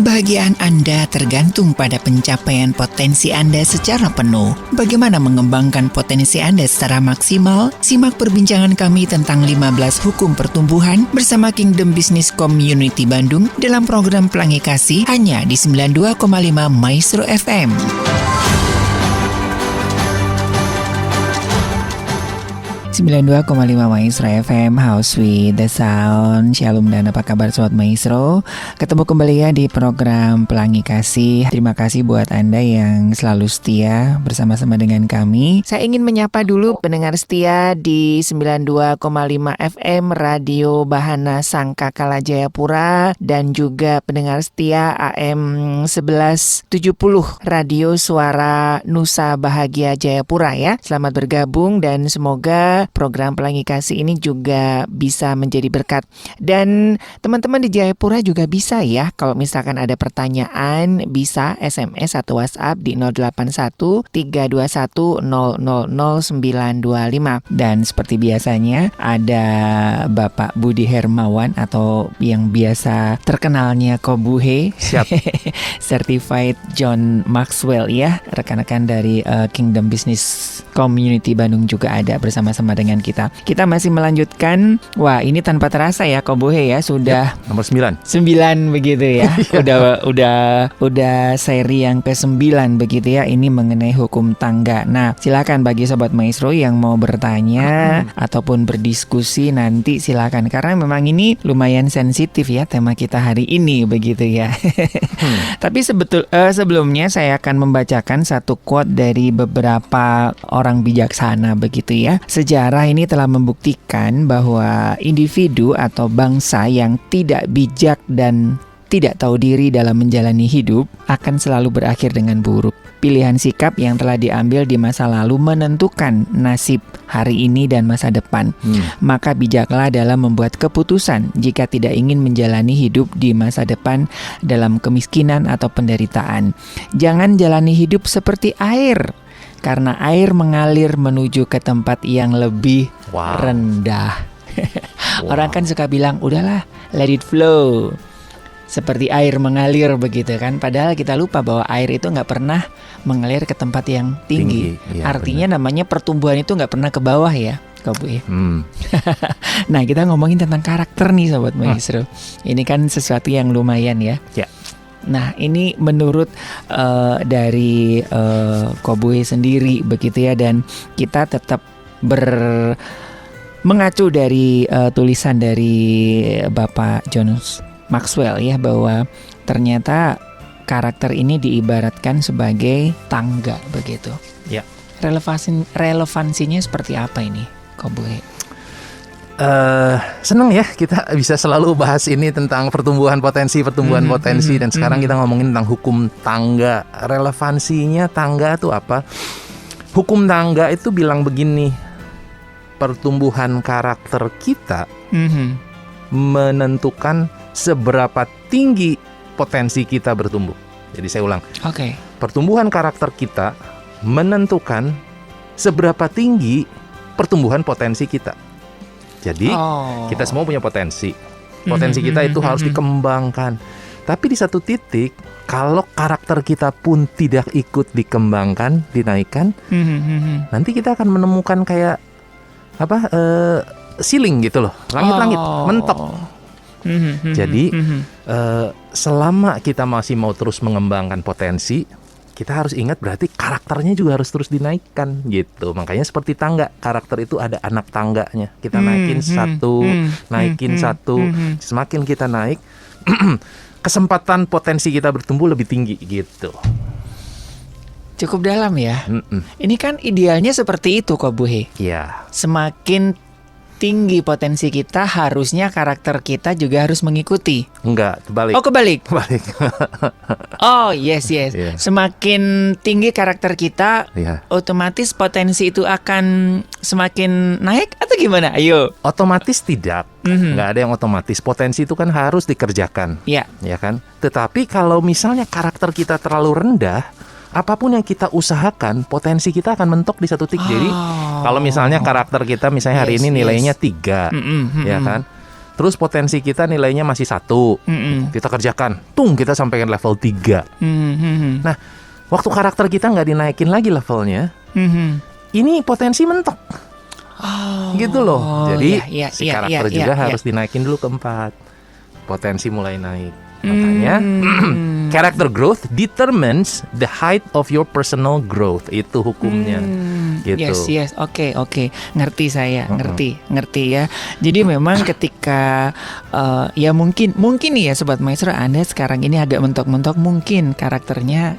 Kebahagiaan Anda tergantung pada pencapaian potensi Anda secara penuh. Bagaimana mengembangkan potensi Anda secara maksimal? Simak perbincangan kami tentang 15 hukum pertumbuhan bersama Kingdom Business Community Bandung dalam program Pelangi Kasih hanya di 92,5 Maestro FM. ...92,5 Maestro FM, House with the Sound. Shalom dan apa kabar Sobat Maestro? Ketemu kembali ya di program Pelangi Kasih. Terima kasih buat Anda yang selalu setia bersama-sama dengan kami. Saya ingin menyapa dulu pendengar setia di 92,5 FM Radio Bahana Sangkakala Jayapura, dan juga pendengar setia AM 1170 Radio Suara Nusa Bahagia Jayapura ya. Selamat bergabung dan semoga program Pelangi Kasih ini juga bisa menjadi berkat. Dan teman-teman di Jayapura juga bisa ya, kalau misalkan ada pertanyaan bisa SMS atau WhatsApp di 081 321 000925. Dan seperti biasanya ada Bapak Budi Hermawan atau yang biasa terkenalnya Kobuhe. Siap. Certified John Maxwell ya. Rekan-rekan dari Kingdom Business Community Bandung juga ada bersama-sama dengan kita. Kita masih melanjutkan. Wah, ini tanpa terasa ya Kobuhe ya, sudah nomor 9 begitu ya. udah seri yang ke-9 begitu ya. Ini mengenai hukum tangga. Nah, silakan bagi Sobat Maestro yang mau bertanya ataupun berdiskusi nanti silakan, karena memang ini lumayan sensitif ya tema kita hari ini begitu ya. Tapi sebelumnya saya akan membacakan satu quote dari beberapa orang bijaksana begitu ya. Sejarah ini telah membuktikan bahwa individu atau bangsa yang tidak bijak dan tidak tahu diri dalam menjalani hidup akan selalu berakhir dengan buruk. Pilihan sikap yang telah diambil di masa lalu menentukan nasib hari ini dan masa depan. Maka bijaklah dalam membuat keputusan jika tidak ingin menjalani hidup di masa depan dalam kemiskinan atau penderitaan. Jangan jalani hidup seperti air, karena air mengalir menuju ke tempat yang lebih rendah. Orang kan suka bilang, udahlah, let it flow, seperti air mengalir begitu kan. Padahal kita lupa bahwa air itu gak pernah mengalir ke tempat yang tinggi. Ya, artinya benar. Namanya pertumbuhan itu gak pernah ke bawah ya, Kobu. Nah, kita ngomongin tentang karakter nih Sobat Maestro. Ini kan sesuatu yang lumayan ya. Nah, ini menurut dari Kobuhe sendiri begitu ya, dan kita tetap mengacu dari tulisan dari Bapak John Maxwell ya, bahwa ternyata karakter ini diibaratkan sebagai tangga begitu. Ya. Relevansinya seperti apa ini, Kobuhe? Seneng ya kita bisa selalu bahas ini tentang pertumbuhan potensi dan sekarang kita ngomongin tentang hukum tangga. Relevansinya tangga itu apa? Hukum tangga itu bilang begini, pertumbuhan karakter kita menentukan seberapa tinggi potensi kita bertumbuh. Jadi saya ulang. Pertumbuhan karakter kita menentukan seberapa tinggi pertumbuhan potensi kita. Jadi kita semua punya potensi. Potensi kita itu harus dikembangkan. Tapi di satu titik, kalau karakter kita pun tidak ikut dikembangkan, dinaikkan, nanti kita akan menemukan kayak ceiling gitu loh, langit-langit mentok. Jadi selama kita masih mau terus mengembangkan potensi, kita harus ingat berarti karakternya juga harus terus dinaikkan gitu. Makanya seperti tangga, karakter itu ada anak tangganya. Kita naikin satu, semakin kita naik, kesempatan potensi kita bertumbuh lebih tinggi gitu. Cukup dalam ya. Ini kan idealnya seperti itu Kobuhe. Iya. Semakin tinggi potensi kita, harusnya karakter kita juga harus mengikuti. Enggak, kebalik. Oh, kebalik. Oh, yes. Yeah. Semakin tinggi karakter kita, otomatis potensi itu akan semakin naik atau gimana? Ayo. Otomatis tidak. Enggak ada yang otomatis. Potensi itu kan harus dikerjakan. Iya. Ya kan? Tetapi kalau misalnya karakter kita terlalu rendah, apapun yang kita usahakan, potensi kita akan mentok di satu titik. Jadi kalau misalnya karakter kita misalnya hari ini nilainya 3, ya kan? Terus potensi kita nilainya masih 1. Kita kerjakan, kita sampaikan level 3. Nah, waktu karakter kita nggak dinaikin lagi levelnya, ini potensi mentok. Gitu loh. Jadi si karakter juga harus dinaikin dulu ke 4. Potensi mulai naik. Makanya character growth determines the height of your personal growth. Itu hukumnya. Gitu. Yes. Oke. Ngerti saya, ngerti ya. Jadi memang ketika ya mungkin nih ya Sobat Maestro, Anda sekarang ini agak mentok-mentok, mungkin karakternya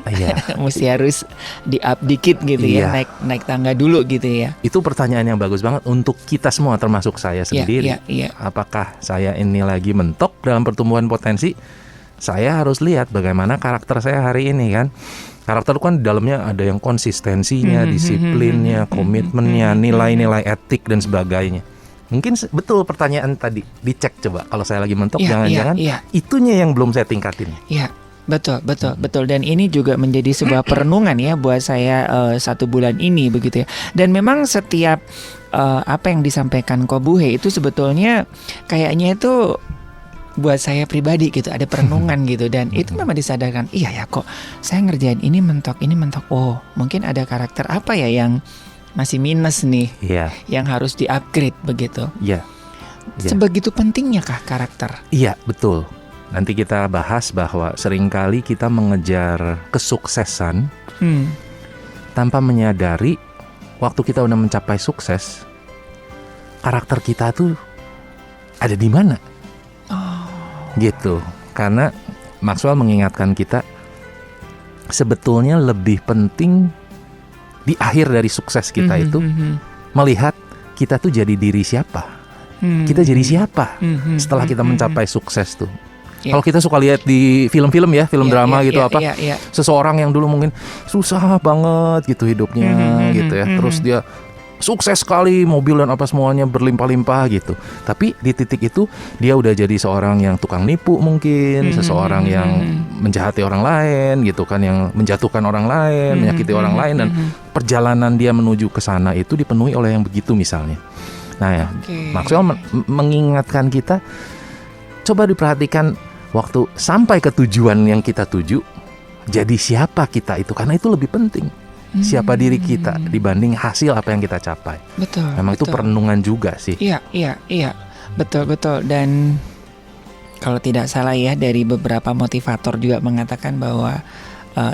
mesti harus di-up dikit gitu ya, naik tangga dulu gitu ya. Itu pertanyaan yang bagus banget untuk kita semua, termasuk saya sendiri. Apakah saya ini lagi mentok dalam pertumbuhan potensi? Saya harus lihat bagaimana karakter saya hari ini kan. Karakter kan di dalamnya ada yang konsistensinya, disiplinnya, komitmennya, nilai-nilai etik dan sebagainya. Mungkin betul pertanyaan tadi, dicek coba. Kalau saya lagi mentok, jangan-jangan itunya yang belum saya tingkatin. Iya, betul. Dan ini juga menjadi sebuah perenungan ya buat saya 1 bulan ini begitu ya. Dan memang setiap apa yang disampaikan Ko Buhe itu sebetulnya kayaknya itu buat saya pribadi gitu, ada perenungan gitu, dan itu memang disadarkan, iya ya kok saya ngerjain ini mentok, oh mungkin ada karakter apa ya yang masih minus nih, yang harus di-upgrade begitu. Sebegitu pentingnya kah karakter? Iya, betul. Nanti kita bahas bahwa seringkali kita mengejar kesuksesan tanpa menyadari waktu kita udah mencapai sukses, karakter kita tuh ada di mana. Gitu. Karena Maxwell mengingatkan kita sebetulnya lebih penting di akhir dari sukses kita itu melihat kita tuh jadi diri siapa. Kita jadi siapa setelah kita mencapai sukses tuh. Kalau kita suka lihat di film-film ya, film drama gitu seseorang yang dulu mungkin susah banget gitu hidupnya gitu ya. Terus dia sukses sekali, mobil dan apa semuanya berlimpah-limpah gitu. Tapi di titik itu dia udah jadi seorang yang tukang nipu mungkin, seseorang yang menjahati orang lain gitu kan, yang menjatuhkan orang lain, menyakiti orang lain, dan perjalanan dia menuju ke sana itu dipenuhi oleh yang begitu misalnya. Nah ya, Maxwell mengingatkan kita, coba diperhatikan waktu sampai ke tujuan yang kita tuju, jadi siapa kita itu, karena itu lebih penting. Siapa diri kita dibanding hasil apa yang kita capai. Betul. Memang itu perenungan juga sih. Iya. Betul. Dan kalau tidak salah ya, dari beberapa motivator juga mengatakan bahwa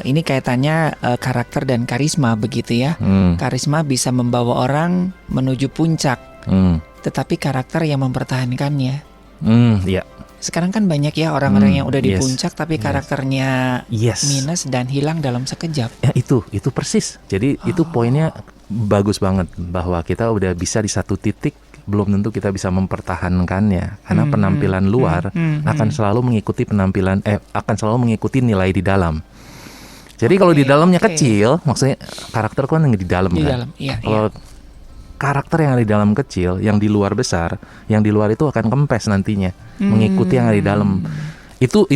ini kaitannya karakter dan karisma begitu ya. Karisma bisa membawa orang menuju puncak, tetapi karakter yang mempertahankannya. Iya. Sekarang kan banyak ya orang-orang yang udah di puncak tapi karakternya minus dan hilang dalam sekejap. Ya itu persis. Jadi itu poinnya bagus banget, bahwa kita udah bisa di satu titik, belum tentu kita bisa mempertahankannya, karena penampilan luar akan selalu mengikuti akan selalu mengikuti nilai di dalam. Jadi kalau di dalamnya kecil, maksudnya karakter kan yang di dalam kan. Kalau karakter yang ada di dalam kecil, yang di luar besar, yang di luar itu akan kempes nantinya, mengikuti yang ada di dalam. Itu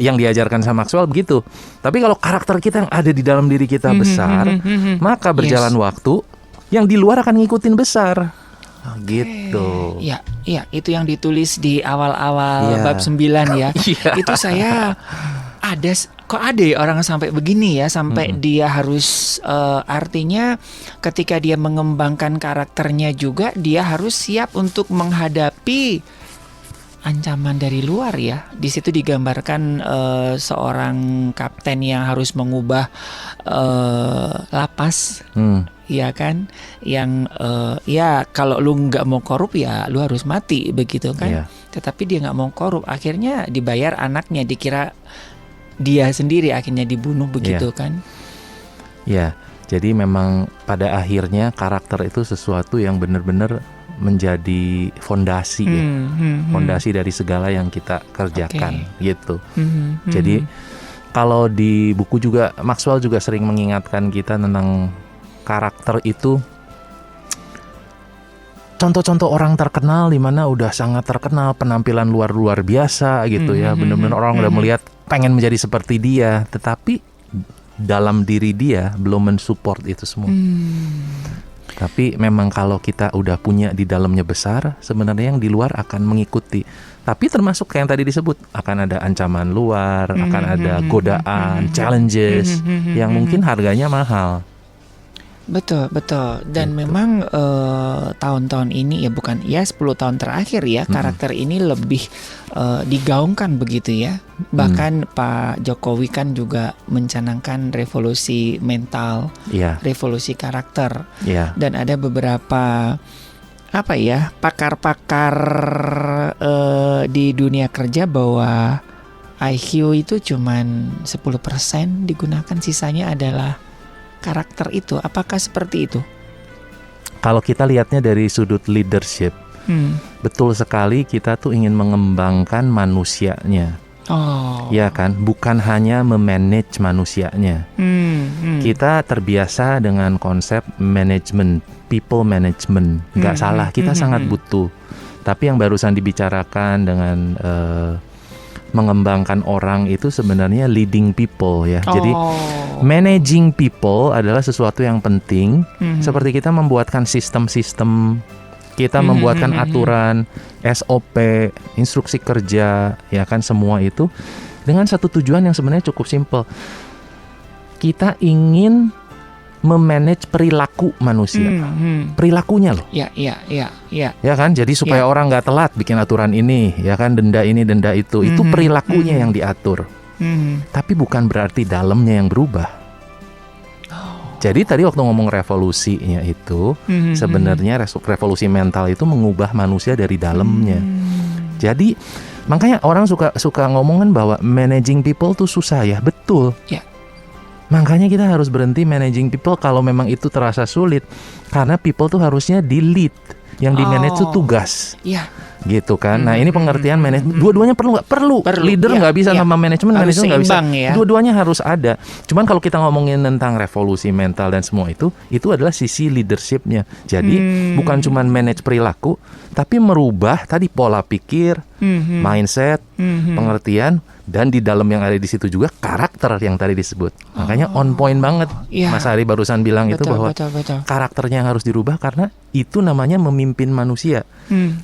yang diajarkan sama Maxwell begitu. Tapi kalau karakter kita yang ada di dalam diri kita besar, maka berjalan waktu, yang di luar akan ngikutin besar. Gitu. Iya, itu yang ditulis di awal-awal bab 9 ya. Itu saya kok ada ya orang sampai begini ya, sampai dia harus artinya ketika dia mengembangkan karakternya juga dia harus siap untuk menghadapi ancaman dari luar ya. Di situ digambarkan seorang kapten yang harus mengubah lapas. Iya kan, yang ya kalau lu nggak mau korup ya lu harus mati begitu kan. Tetapi dia nggak mau korup, akhirnya dibayar anaknya, dikira dia sendiri akhirnya dibunuh begitu kan. Ya, jadi memang pada akhirnya karakter itu sesuatu yang benar-benar menjadi fondasi fondasi dari segala yang kita kerjakan gitu. Jadi kalau di buku juga Maxwell juga sering mengingatkan kita tentang karakter itu. Contoh-contoh orang terkenal di mana udah sangat terkenal, penampilan luar biasa gitu ya, benar-benar orang udah melihat pengen menjadi seperti dia, tetapi dalam diri dia belum mensupport itu semua. Tapi memang kalau kita udah punya di dalamnya besar, sebenarnya yang di luar akan mengikuti. Tapi termasuk kayak yang tadi disebut, akan ada ancaman luar, akan ada godaan, challenges yang mungkin harganya mahal. Betul. Dan memang tahun-tahun ini 10 tahun terakhir ya, karakter ini lebih digaungkan begitu ya. Bahkan Pak Jokowi kan juga mencanangkan revolusi mental, revolusi karakter. Dan ada beberapa pakar-pakar di dunia kerja bahwa IQ itu cuman 10% digunakan, sisanya adalah karakter itu. Apakah seperti itu? Kalau kita lihatnya dari sudut leadership, betul sekali kita tuh ingin mengembangkan manusianya. Ya kan, bukan hanya memanage manusianya. Kita terbiasa dengan konsep manajemen, people management. Nggak salah, kita sangat butuh. Tapi yang barusan dibicarakan dengan mengembangkan orang itu sebenarnya leading people ya. Jadi managing people adalah sesuatu yang penting. Seperti kita membuatkan sistem-sistem, kita membuatkan aturan, SOP, instruksi kerja, ya kan, semua itu dengan satu tujuan yang sebenarnya cukup simpel. Kita ingin memanage perilaku manusia, perilakunya loh. Ya kan, jadi supaya orang nggak telat bikin aturan ini, ya kan, denda ini, denda itu perilakunya yang diatur. Tapi bukan berarti dalamnya yang berubah. Jadi tadi waktu ngomong revolusinya itu, sebenarnya revolusi mental itu mengubah manusia dari dalamnya. Jadi makanya orang suka ngomongin bahwa managing people tuh susah ya, betul. Makanya kita harus berhenti managing people kalau memang itu terasa sulit. Karena people tuh harusnya di-lead. Yang di-manage itu tugas. Gitu kan. Nah ini pengertian manajemen. Dua-duanya perlu nggak? Perlu. Leader nggak bisa sama manajemen nggak bisa. Dua-duanya harus ada. Cuman kalau kita ngomongin tentang revolusi mental dan semua itu adalah sisi leadershipnya. Jadi bukan cuman manage perilaku, tapi merubah tadi pola pikir, mindset, pengertian. Dan di dalam yang ada di situ juga karakter yang tadi disebut. Makanya on point banget. Mas Ari barusan bilang itu bahwa karakternya yang harus dirubah karena itu namanya memimpin manusia.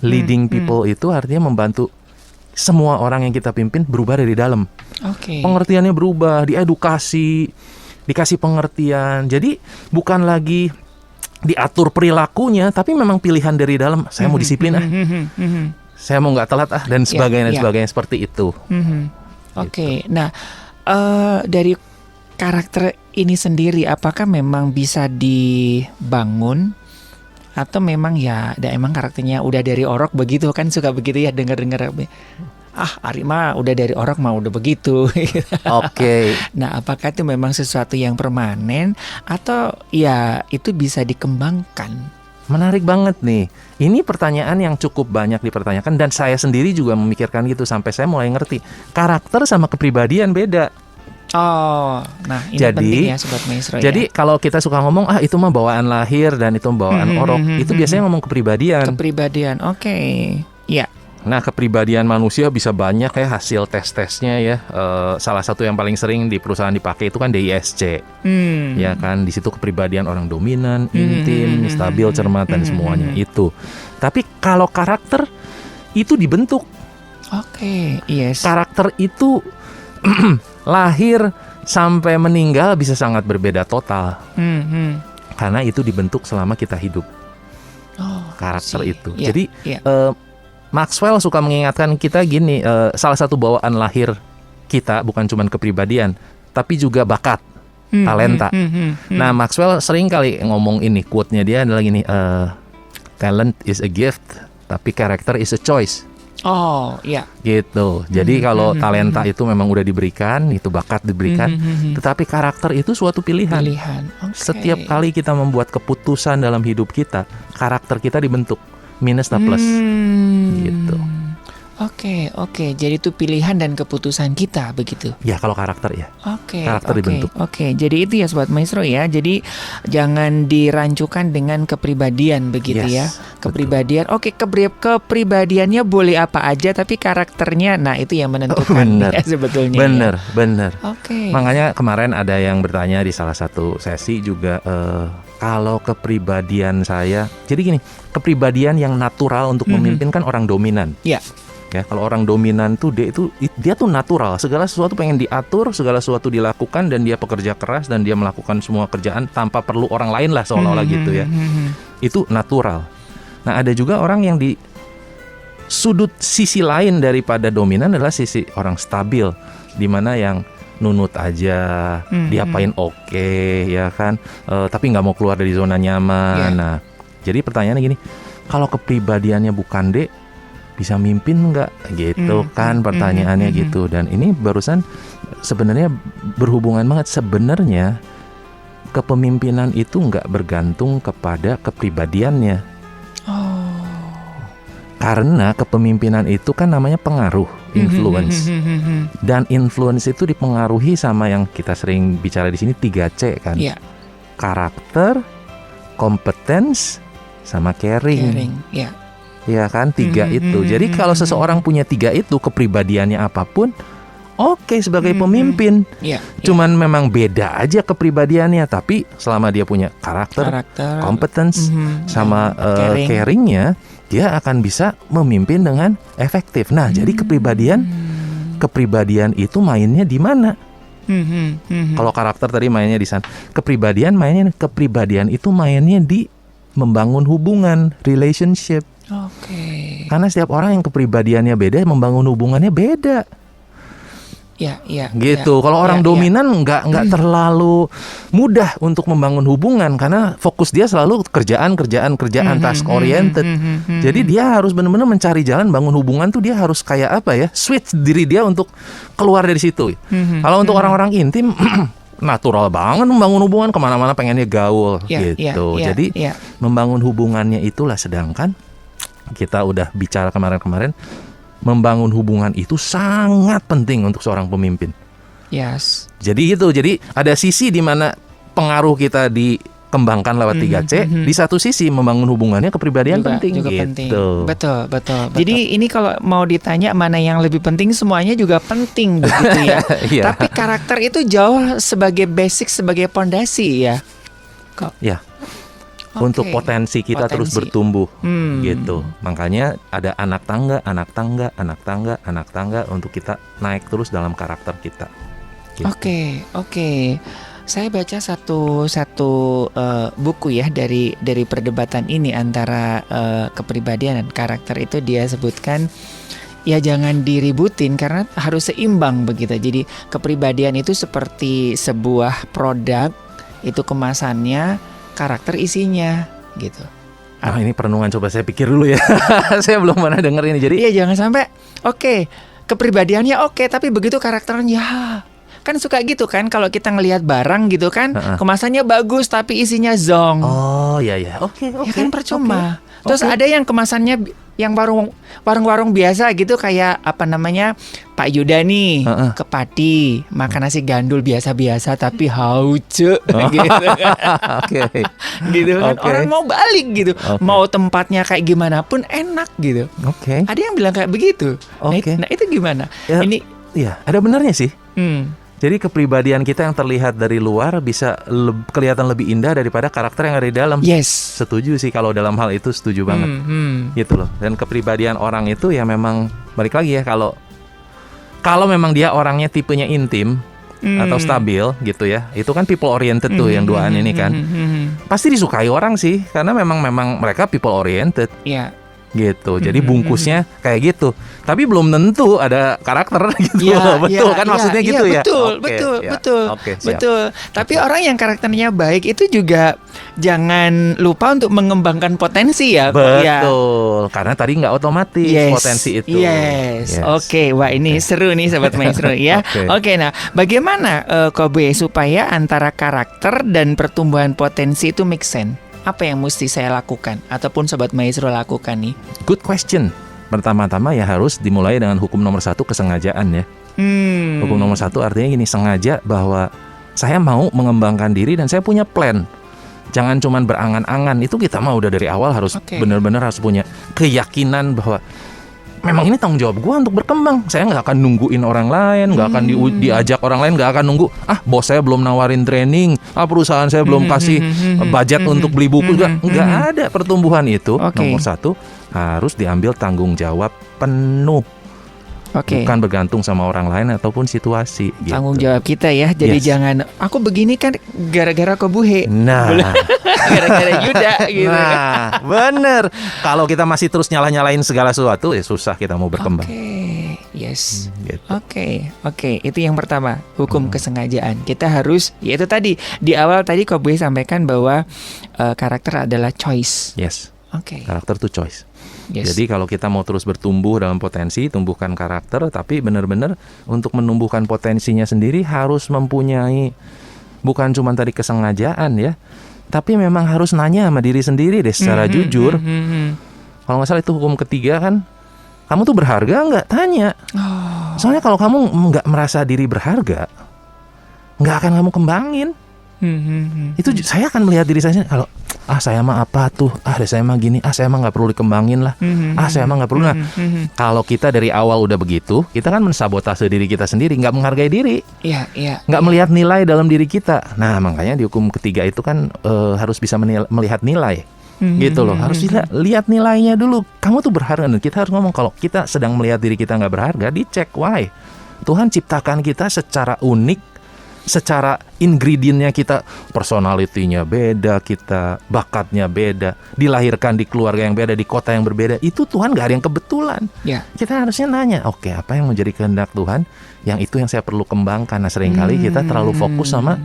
Leading people itu artinya membantu semua orang yang kita pimpin berubah dari dalam. Pengertiannya berubah, diedukasi, dikasih pengertian. Jadi bukan lagi diatur perilakunya, tapi memang pilihan dari dalam. Saya mau disiplin saya mau nggak telat dan sebagainya seperti itu. Nah dari karakter ini sendiri, apakah memang bisa dibangun atau memang emang karakternya udah dari orok begitu kan, suka begitu ya, dengar Ari mah udah dari orok mah udah begitu. Nah apakah itu memang sesuatu yang permanen atau itu bisa dikembangkan? Menarik banget nih. Ini pertanyaan yang cukup banyak dipertanyakan dan saya sendiri juga memikirkan gitu sampai saya mulai ngerti. Karakter sama kepribadian beda. Nah ini penting ya Sobat Maestro. Jadi kalau kita suka ngomong itu mah bawaan lahir dan itu bawaan orok, itu biasanya ngomong kepribadian. Nah kepribadian manusia bisa banyak ya, hasil tes-tesnya ya. Salah satu yang paling sering di perusahaan dipakai itu kan DISC. Ya kan, di situ kepribadian orang dominan, intim, stabil, cermat dan semuanya itu. Tapi kalau karakter itu dibentuk. Karakter itu lahir sampai meninggal bisa sangat berbeda total. Karena itu dibentuk selama kita hidup. Karakter itu. Jadi Maxwell suka mengingatkan kita gini, salah satu bawaan lahir kita bukan cuma kepribadian, tapi juga bakat, talenta. Nah, Maxwell sering kali ngomong ini, quote-nya dia adalah gini, talent is a gift, tapi character is a choice. Gitu. Jadi kalau talenta itu memang udah diberikan, itu bakat diberikan, tetapi karakter itu suatu pilihan. Setiap kali kita membuat keputusan dalam hidup kita, karakter kita dibentuk. Minus dan plus gitu. Oke. Jadi itu pilihan dan keputusan kita begitu. Ya, kalau karakter ya. Karakter dibentuk. Jadi itu ya Sobat Maestro ya. Jadi jangan dirancukan dengan kepribadian begitu ya. Kepribadian. Kepribadiannya boleh apa aja tapi karakternya itu yang menentukan ya, sebetulnya. Bener. Makanya kemarin ada yang bertanya di salah satu sesi juga kalau kepribadian saya. Jadi gini, kepribadian yang natural untuk memimpin kan orang dominan. Iya. Ya, kalau orang dominan tuh dia tuh natural, segala sesuatu pengen diatur, segala sesuatu dilakukan dan dia pekerja keras dan dia melakukan semua kerjaan tanpa perlu orang lain lah seolah-olah gitu ya. Itu natural. Nah, ada juga orang yang di sudut sisi lain daripada dominan adalah sisi orang stabil, di mana yang nunut aja, diapain oke, ya kan, tapi nggak mau keluar dari zona nyaman. Nah, jadi pertanyaannya gini, kalau kepribadiannya bukan D, bisa mimpin nggak gitu kan pertanyaannya gitu. Dan ini barusan sebenarnya berhubungan banget. Sebenarnya kepemimpinan itu nggak bergantung kepada kepribadiannya. Karena kepemimpinan itu kan namanya pengaruh, influence. Dan influence itu dipengaruhi sama yang kita sering bicara di sini 3C kan. Karakter, competence, sama caring. Ya kan, 3 itu. Jadi kalau seseorang punya 3 itu, kepribadiannya apapun, oke sebagai pemimpin. Cuman memang beda aja kepribadiannya. Tapi selama dia punya karakter competence, sama caringnya, dia akan bisa memimpin dengan efektif. Nah, jadi kepribadian itu mainnya di mana? Kalau karakter tadi mainnya di sana. Kepribadian itu mainnya di membangun hubungan, relationship. Karena setiap orang yang kepribadiannya beda, membangun hubungannya beda. Gitu. Kalau orang dominan nggak terlalu mudah untuk membangun hubungan karena fokus dia selalu kerjaan, task oriented. Jadi dia harus benar-benar mencari jalan bangun hubungan tuh, dia harus kayak apa ya? Switch diri dia untuk keluar dari situ. Kalau untuk orang-orang intim natural banget membangun hubungan, kemana-mana pengennya gaul gitu. Jadi membangun hubungannya itulah, sedangkan kita udah bicara kemarin, membangun hubungan itu sangat penting untuk seorang pemimpin. Jadi ada sisi di mana pengaruh kita dikembangkan lewat 3C, di satu sisi membangun hubungannya kepribadian juga penting. Betul. Jadi ini kalau mau ditanya mana yang lebih penting, semuanya juga penting begitu ya. Tapi karakter itu jauh sebagai basic, sebagai pondasi ya. Untuk potensi kita terus bertumbuh gitu. Makanya ada anak tangga untuk kita naik terus dalam karakter kita gitu. Oke. Saya baca satu buku ya dari perdebatan ini antara kepribadian dan karakter itu. Dia sebutkan ya jangan diributin karena harus seimbang begitu. Jadi kepribadian itu seperti sebuah produk, itu kemasannya, karakter isinya gitu. Ini perenungan, coba saya pikir dulu ya. Saya belum pernah dengar ini. Jadi jangan sampai kepribadiannya tapi begitu karakternya kan suka gitu kan, kalau kita ngelihat barang gitu kan, kemasannya bagus tapi isinya zong. Oke. Ya kan percuma. Terus ada yang kemasannya yang warung-warung biasa gitu, kayak apa namanya, Pak Yuda nih ke Pati makan nasi gandul biasa-biasa tapi hauce gitu. Gitu kan. Orang mau balik gitu. Mau tempatnya kayak gimana pun enak gitu. Ada yang bilang kayak begitu. Nah, itu gimana? Ini ada benarnya sih. Jadi kepribadian kita yang terlihat dari luar bisa kelihatan lebih indah daripada karakter yang ada di dalam. Setuju sih, kalau dalam hal itu setuju banget. Gitu loh. Dan kepribadian orang itu ya memang balik lagi ya, kalau memang dia orangnya tipenya intim atau stabil gitu ya. Itu kan people oriented tuh yang duaan ini kan. Pasti disukai orang sih, karena memang mereka people oriented. Gitu. Jadi bungkusnya kayak gitu. Tapi belum tentu ada karakter gitu. Betul kan maksudnya gitu ya. Betul. Tapi orang yang karakternya baik itu juga jangan lupa untuk mengembangkan potensi ya. Betul. Karena tadi nggak otomatis potensi itu. Oke, wah ini seru nih Sobat Maestro ya. Oke, nah bagaimana Kobe supaya antara karakter dan pertumbuhan potensi itu make sense? Apa yang mesti saya lakukan ataupun Sobat Maestro lakukan nih? Good question. Pertama-tama ya harus dimulai dengan hukum nomor 1, kesengajaan ya. Hukum nomor 1 artinya gini, sengaja bahwa saya mau mengembangkan diri dan saya punya plan. Jangan cuman berangan-angan. Itu kita mah udah dari awal harus benar-benar harus punya keyakinan bahwa memang ini tanggung jawab gue untuk berkembang. Saya nggak akan nungguin orang lain, nggak akan diajak orang lain, nggak akan nunggu. Bos saya belum nawarin training, perusahaan saya belum kasih budget untuk beli buku. Nggak ada pertumbuhan itu. Nomor 1 harus diambil tanggung jawab penuh. Bukan bergantung sama orang lain ataupun situasi. Tanggung jawab kita ya. Jadi jangan aku begini kan gara-gara Kobuhe. Nah, gara-gara Yuda gitu. Nah, bener. Kalau kita masih terus nyalah-nyalahin segala sesuatu, ya susah kita mau berkembang. Yes. Gitu. Oke. Itu yang pertama, hukum kesengajaan. Kita harus, yaitu tadi di awal tadi Kobuhe sampaikan bahwa karakter adalah choice. Yes. Karakter itu choice. Yes. Jadi kalau kita mau terus bertumbuh dalam potensi, tumbuhkan karakter, tapi benar-benar untuk menumbuhkan potensinya sendiri harus mempunyai bukan cuma tadi kesengajaan ya, tapi memang harus nanya sama diri sendiri deh secara jujur. Kalau nggak salah itu hukum ketiga kan, kamu tuh berharga nggak? Tanya. Soalnya kalau kamu nggak merasa diri berharga, nggak akan kamu kembangin. Itu saya akan melihat diri saya sendiri, kalau saya mah apa tuh, saya mah gini, saya mah nggak perlu dikembangin lah, saya mah nggak perlu. Nah, kalau kita dari awal udah begitu, kita kan mensabotase diri kita sendiri, nggak menghargai diri, nggak melihat nilai dalam diri kita. Nah, makanya di hukum ketiga itu kan harus bisa melihat nilai, gitu loh. Harus lihat nilainya dulu. Kamu tuh berharga. Dan kita harus ngomong kalau kita sedang melihat diri kita nggak berharga, dicek why. Tuhan ciptakan kita secara unik. Secara ingredientnya kita, personalitinya beda, kita bakatnya beda, dilahirkan di keluarga yang beda, di kota yang berbeda. Itu Tuhan gak ada yang kebetulan. Kita harusnya nanya, apa yang menjadi kehendak Tuhan, yang itu yang saya perlu kembangkan. Nah, seringkali kita terlalu fokus sama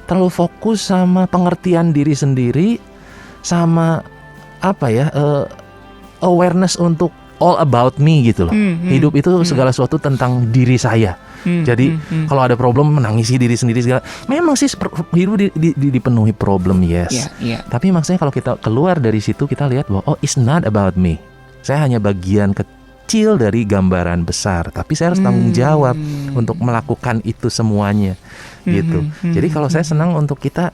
terlalu fokus sama pengertian diri sendiri, sama awareness untuk all about me gitu loh. Hidup itu segala sesuatu tentang diri saya. Jadi kalau ada problem menangisi diri sendiri segala. Memang sih hidup dipenuhi problem, yes. Tapi maksudnya kalau kita keluar dari situ, kita lihat bahwa it's not about me. Saya hanya bagian kecil dari gambaran besar, tapi saya harus tanggung jawab untuk melakukan itu semuanya gitu. Jadi kalau saya senang untuk kita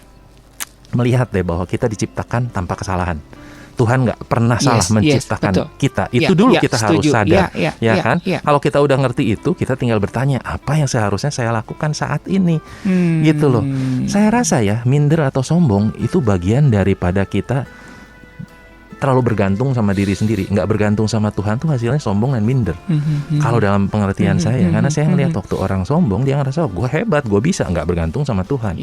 melihat deh bahwa kita diciptakan tanpa kesalahan. Tuhan nggak pernah salah menciptakan kita. Itu dulu kita harus sadar, kan? Kalau kita udah ngerti itu, kita tinggal bertanya apa yang seharusnya saya lakukan saat ini, gitu loh. Saya rasa ya, minder atau sombong itu bagian daripada kita terlalu bergantung sama diri sendiri, nggak bergantung sama Tuhan, tuh hasilnya sombong dan minder. Kalau dalam pengertian saya, karena saya ngelihat waktu orang sombong, dia ngerasa gue hebat, gue bisa, nggak bergantung sama Tuhan.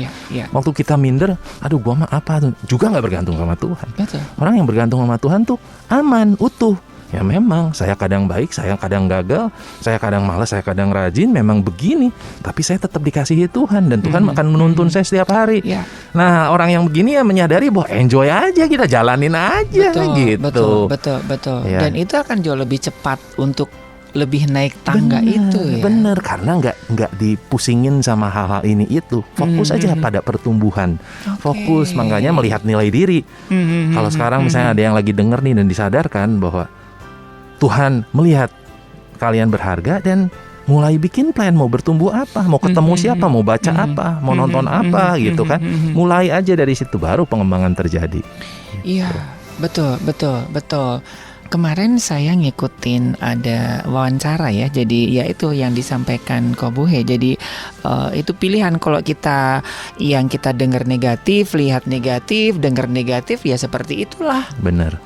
Waktu kita minder, gue mah apa, juga nggak bergantung sama Tuhan. Orang yang bergantung sama Tuhan tuh aman, utuh. Ya memang saya kadang baik, saya kadang gagal, saya kadang malas, saya kadang rajin, memang begini. Tapi saya tetap dikasihi Tuhan dan Tuhan akan menuntun saya setiap hari. Nah, orang yang begini ya menyadari bahwa enjoy aja, kita jalanin aja gitu. Betul. Dan itu akan jauh lebih cepat untuk lebih naik tangga itu ya. Bener, karena nggak dipusingin sama hal-hal ini itu. Fokus aja pada pertumbuhan. Fokus, makanya melihat nilai diri. Kalau sekarang misalnya ada yang lagi denger nih dan disadarkan bahwa Tuhan melihat kalian berharga dan mulai bikin plan, mau bertumbuh apa, mau ketemu siapa, mau baca apa, mau nonton apa gitu kan. Mulai aja dari situ baru pengembangan terjadi. Iya, betul. Kemarin saya ngikutin ada wawancara ya. Jadi ya itu yang disampaikan Kobuhe. Jadi itu pilihan, kalau kita yang kita dengar negatif, lihat negatif, dengar negatif, ya seperti itulah. Benar.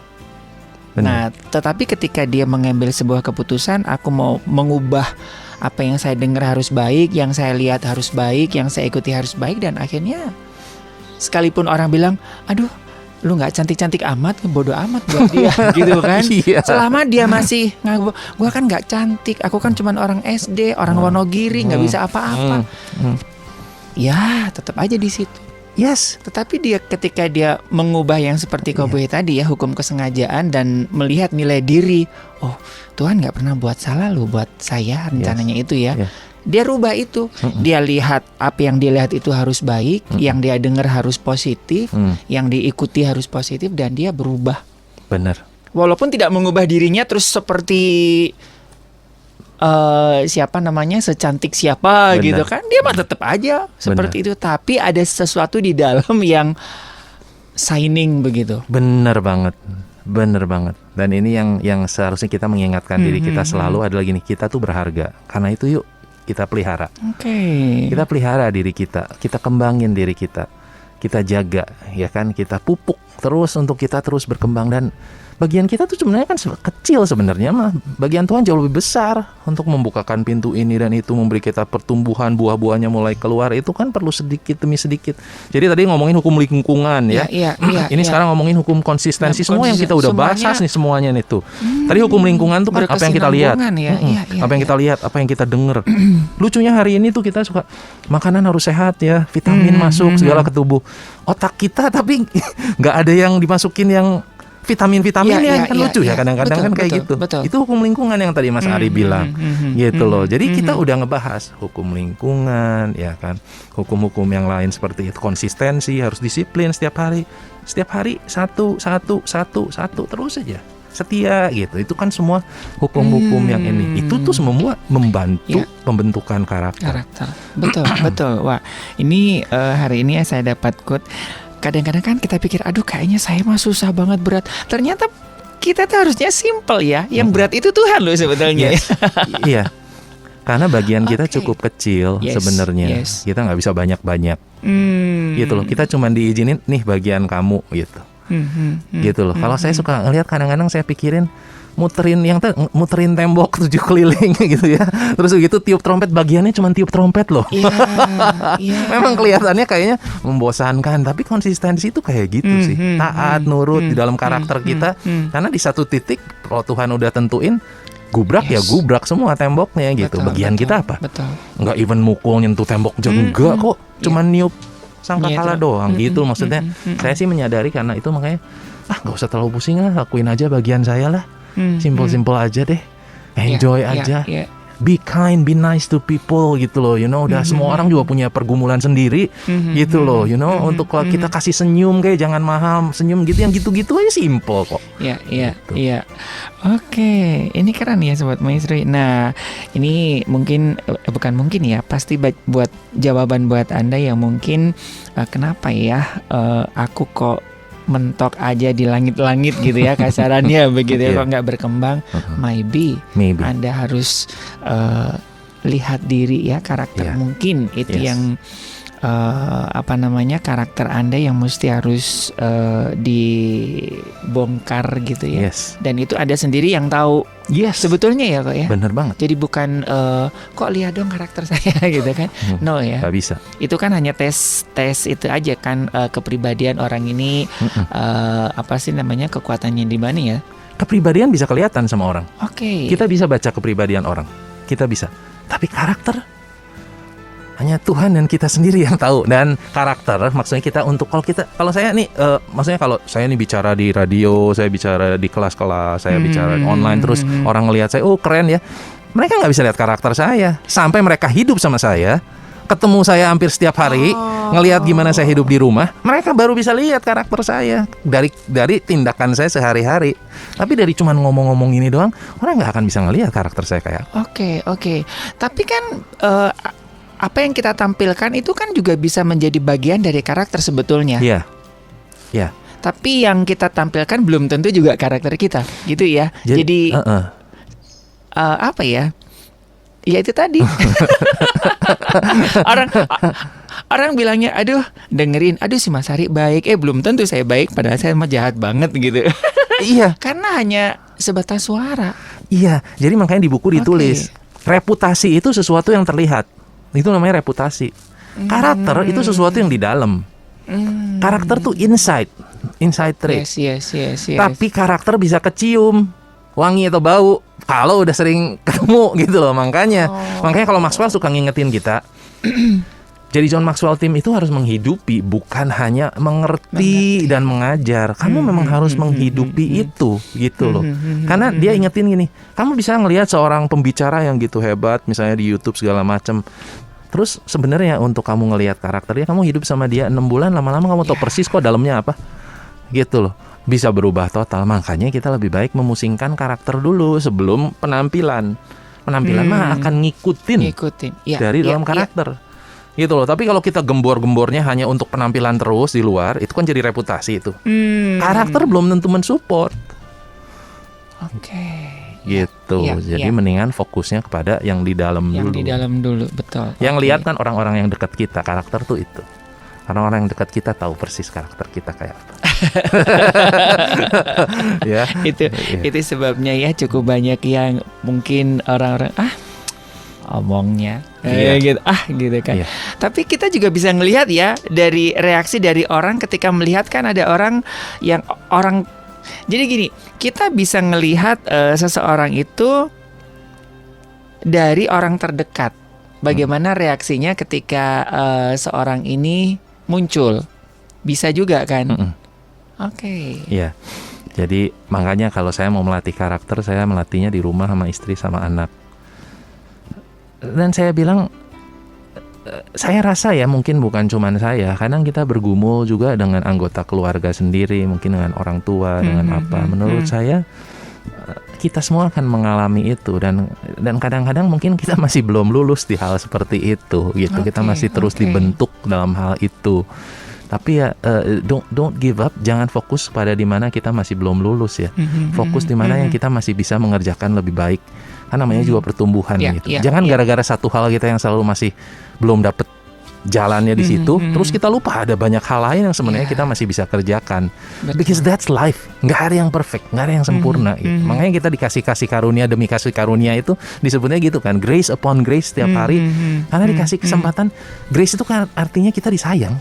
Nah, tetapi ketika dia mengambil sebuah keputusan, aku mau mengubah apa yang saya dengar harus baik, yang saya lihat harus baik, yang saya ikuti harus baik, dan akhirnya sekalipun orang bilang, aduh, lu nggak cantik-cantik amat, bodoh amat buat dia, gitu kan? Selama dia masih ngaku, gua kan nggak cantik, aku kan cuma orang SD, orang Wonogiri, nggak bisa apa-apa. Ya, tetap aja di situ. Yes, tetapi dia ketika dia mengubah yang seperti Kobuhe tadi ya, hukum kesengajaan, dan melihat nilai diri, oh Tuhan nggak pernah buat salah loh buat saya rencananya itu ya. Dia rubah itu, dia lihat apa yang dia lihat itu harus baik, yang dia dengar harus positif, yang diikuti harus positif, dan dia berubah. Benar. Walaupun tidak mengubah dirinya terus seperti siapa namanya, secantik siapa. Benar. Gitu kan, dia mah tetap aja seperti itu, tapi ada sesuatu di dalam yang shining begitu. Bener banget. Dan ini yang seharusnya kita mengingatkan diri kita selalu adalah gini, kita tuh berharga. Karena itu yuk kita pelihara. Kita pelihara diri kita kembangin diri kita jaga, ya kan, kita pupuk terus untuk kita terus berkembang. Dan bagian kita tuh sebenarnya kan kecil sebenarnya mah. Bagian Tuhan jauh lebih besar untuk membukakan pintu ini dan itu, memberi kita pertumbuhan, buah-buahnya mulai keluar. Itu kan perlu sedikit demi sedikit. Jadi tadi ngomongin hukum lingkungan ya. Ini sekarang ngomongin hukum konsistensi. Semua yang kita udah bahas nih semuanya nih tuh. Tadi hukum lingkungan tuh kan apa yang kita lihat. Apa yang kita lihat, apa yang kita denger. Lucunya hari ini tuh kita suka makanan harus sehat ya, vitamin masuk segala ke tubuh. Otak kita tapi nggak ada yang dimasukin yang vitamin-vitaminnya kan lucu ya kadang-kadang kan kayak gitu. Itu hukum lingkungan yang tadi Mas Ari bilang gitu loh. Jadi kita udah ngebahas hukum lingkungan ya kan, hukum-hukum yang lain seperti itu, konsistensi, harus disiplin setiap hari satu terus aja, setia gitu. Itu kan semua hukum-hukum yang ini. Itu tuh semua membantu pembentukan karakter. Betul. Wah, ini hari ini saya dapat quote. Kadang-kadang kan kita pikir, aduh kayaknya saya mah susah banget, berat. Ternyata kita tuh harusnya simple ya. Yang berat itu Tuhan loh sebetulnya. Iya. Karena bagian kita cukup kecil sebenarnya. Kita nggak bisa banyak-banyak. Gitu loh. Kita cuma diizinin nih bagian kamu gitu. Gitu loh. Kalau saya suka ngelihat, kadang-kadang saya pikirin muterin tembok 7 keliling gitu ya. Terus gitu tiup trompet, bagiannya cuma tiup trompet loh. Memang kelihatannya kayaknya membosankan, tapi konsistensi itu kayak gitu sih. Taat, nurut di dalam karakter kita. Karena di satu titik kalau Tuhan udah tentuin gubrak ya gubrak semua temboknya gitu. Bagian kita apa? Enggak even mukul nyentuh tembok juga enggak kok. Cuma niup sangkakala doang gitu maksudnya. Saya sih menyadari karena itu makanya nggak usah terlalu pusing lah, lakuin aja bagian saya lah. Simple aja deh, enjoy aja, be kind, be nice to people gitu loh, udah semua orang juga punya pergumulan sendiri gitu loh, untuk kalau kita kasih senyum kayak jangan mahal, senyum gitu yang gitu-gitu aja simple kok. Iya. Oke, ini keren ya Sobat Maestro. Nah, ini bukan mungkin ya, pasti buat jawaban buat Anda yang mungkin kenapa ya aku kok mentok aja di langit-langit gitu ya kasarannya begitu ya, kok nggak berkembang. Maybe Anda harus lihat diri ya, karakter mungkin itu yang karakter Anda yang mesti harus dibongkar gitu ya. Dan itu Anda sendiri yang tahu. Sebetulnya ya kok ya. Bener banget. Jadi bukan kok lihat dong karakter saya gitu kan. No ya. Gak bisa. Itu kan hanya tes itu aja kan, kepribadian orang ini kekuatannya di mana ya. Kepribadian bisa kelihatan sama orang. Kita bisa baca kepribadian orang. Kita bisa. Tapi karakter hanya Tuhan dan kita sendiri yang tahu. Dan karakter maksudnya kita untuk kalau saya nih maksudnya kalau saya nih bicara di radio, saya bicara di kelas-kelas, saya bicara online, terus orang ngelihat saya, oh keren ya. Mereka nggak bisa lihat karakter saya sampai mereka hidup sama saya, ketemu saya hampir setiap hari, ngelihat gimana saya hidup di rumah, mereka baru bisa lihat karakter saya dari tindakan saya sehari-hari. Tapi dari cuman ngomong-ngomong ini doang, orang nggak akan bisa ngelihat karakter saya kayak. Oke. Tapi kan apa yang kita tampilkan itu kan juga bisa menjadi bagian dari karakter sebetulnya. Iya. Tapi yang kita tampilkan belum tentu juga karakter kita, gitu ya. Jadi apa ya? Ya itu tadi. Orang bilangnya, aduh dengerin, aduh si Mas Ari baik, belum tentu saya baik, padahal saya mah jahat banget gitu. Iya. Karena hanya sebatas suara. Iya. Jadi makanya di buku ditulis reputasi itu sesuatu yang terlihat. Itu namanya reputasi. Karakter itu sesuatu yang di dalam. Karakter tuh inside trait. Yes. Tapi karakter bisa kecium, wangi atau bau kalau udah sering ketemu gitu loh. Makanya kalau Maxwell suka ngingetin kita. Jadi John Maxwell Team itu harus menghidupi, bukan hanya mengerti dan mengajar. Kamu memang harus menghidupi itu gitu loh. Karena dia ingetin gini, kamu bisa ngelihat seorang pembicara yang gitu hebat, misalnya di YouTube segala macam. Terus sebenarnya untuk kamu ngelihat karakternya, kamu hidup sama dia 6 bulan, lama-lama kamu tahu persis kok dalamnya apa. Gitu loh. bisa berubah total. Makanya kita lebih baik memusingkan karakter dulu sebelum penampilan. Penampilan mah akan ngikutin dari dalam karakter. Gitu loh. Tapi kalau kita gembor-gembornya hanya untuk penampilan terus di luar, itu kan jadi reputasi itu. Karakter belum tentu mensupport. Gitu. Jadi mendingan fokusnya kepada yang di dalam dulu. Yang di dalam dulu, betul. Yang lihat kan orang-orang yang dekat kita, karakter tuh itu. Orang-orang yang dekat kita tahu persis karakter kita kayak apa. Ya. Itu sebabnya ya cukup banyak yang mungkin orang-orang omongnya gitu kan. Tapi kita juga bisa ngelihat ya dari reaksi dari orang ketika melihat kan ada orang yang jadi gini, kita bisa ngelihat seseorang itu dari orang terdekat. Bagaimana reaksinya ketika seorang ini muncul. Bisa juga kan? Iya. Jadi makanya kalau saya mau melatih karakter, saya melatihnya di rumah sama istri sama anak. Dan saya bilang, saya rasa ya mungkin bukan cuman saya, kadang kita bergumul juga dengan anggota keluarga sendiri, mungkin dengan orang tua, dengan apa. Menurut saya kita semua akan mengalami itu dan kadang-kadang mungkin kita masih belum lulus di hal seperti itu gitu. Kita masih terus dibentuk dalam hal itu. Tapi ya don't give up, jangan fokus pada di mana kita masih belum lulus ya. Fokus di mana yang kita masih bisa mengerjakan lebih baik. Kan namanya juga pertumbuhan gitu. Jangan gara-gara satu hal kita yang selalu masih belum dapat jalannya di situ, terus kita lupa ada banyak hal lain yang sebenarnya kita masih bisa kerjakan. Because that's life. Nggak ada yang perfect, nggak ada yang sempurna gitu. Makanya kita dikasih karunia demi kasih karunia itu disebutnya gitu kan, grace upon grace setiap hari. Karena dikasih kesempatan, grace itu kan artinya kita disayang.